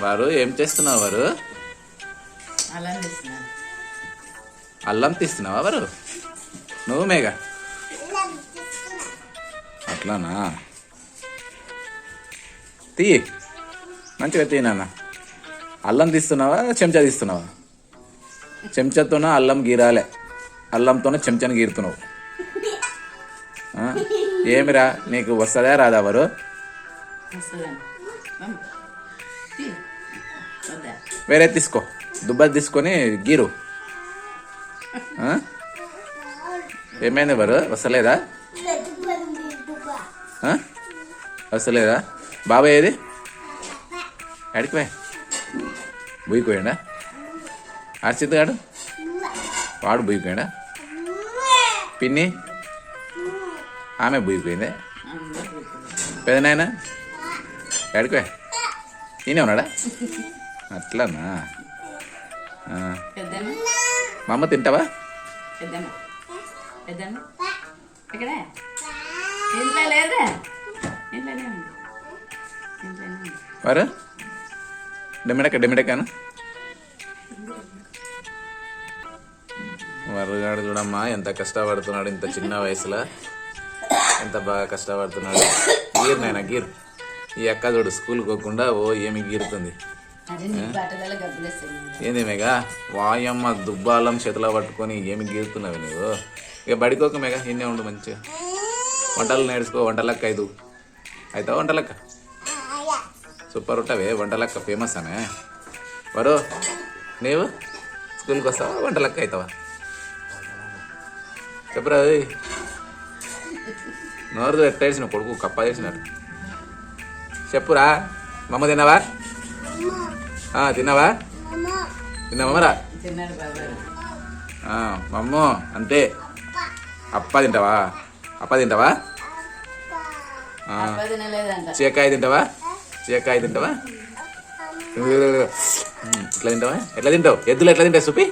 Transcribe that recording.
వారు ఏం చేస్తున్నావు వారు? అల్లం తీస్తున్నావా వారు? నువ్వు మేఘ అట్లానా? తీ మంచిగా తీ నాన్న. అల్లం తీస్తున్నావా చెంచా తీస్తున్నావా? చెంచాతోనే అల్లం గీరాలే, అల్లంతోనే చెంచాను గీరుతున్నావు. ఏమిరా నీకు వస్తుందా రాదా వారు? వేరే తీసుకో, దుబ్బది తీసుకొని గీరు. ఏమైంది వారు? వస్తలేదా? వస్తలేదా? బాబాయ్ ఏది? అడిగిపోయా బుయ్యిపోయాడా? అర్చిత్ గాడు వాడు బుయ్యిపోయాడా? పిన్ని ఆమె బుయ్యిపోయింది. పెదనాయన అడిగిపోయా ఈయనే ఉన్నాడా? అట్లానా? మా అమ్మ తింటావా? వారు డెమిడకాను వరగాడు చూడమ్మా ఎంత కష్టపడుతున్నాడు, ఇంత చిన్న వయసులో ఎంత బాగా కష్టపడుతున్నాడు. గీర్ నాయన గీర్. ఈ అక్క చూడు స్కూల్కి పోకుండా ఓ ఏమి గీరుతుంది. ఏంది మేఘ వాయమ్మ దుబ్బాలం చేతిలో పట్టుకొని ఏమి గీరుతున్నావు నువ్వు? ఇక బడికోక మేఘ ఇన్నే ఉండు మంచిగా. వంటలు నేర్చుకో, వంటలక్క అవుతావా? వంటలక్క సూపర్ ఉంటావే, వంటలక్క ఫేమస్ అనే. వరు నీవు స్కూల్కి వస్తావా వంటలక్క అవుతావా? చెప్పురా. నోరు ఎట్టేసిన కొడుకు కప్ప చేసినాడు. చెప్పురా. మమ్మ తిన్నావా? తిన్నావా? తిన్నావా? మమ్మ అంతే. అప్ప తింటావా? చీకాయ తింటావా? ఇట్లా తింటావా? ఎట్లా తింటావు? ఎద్దులు ఎట్లా తింటావు చూపి.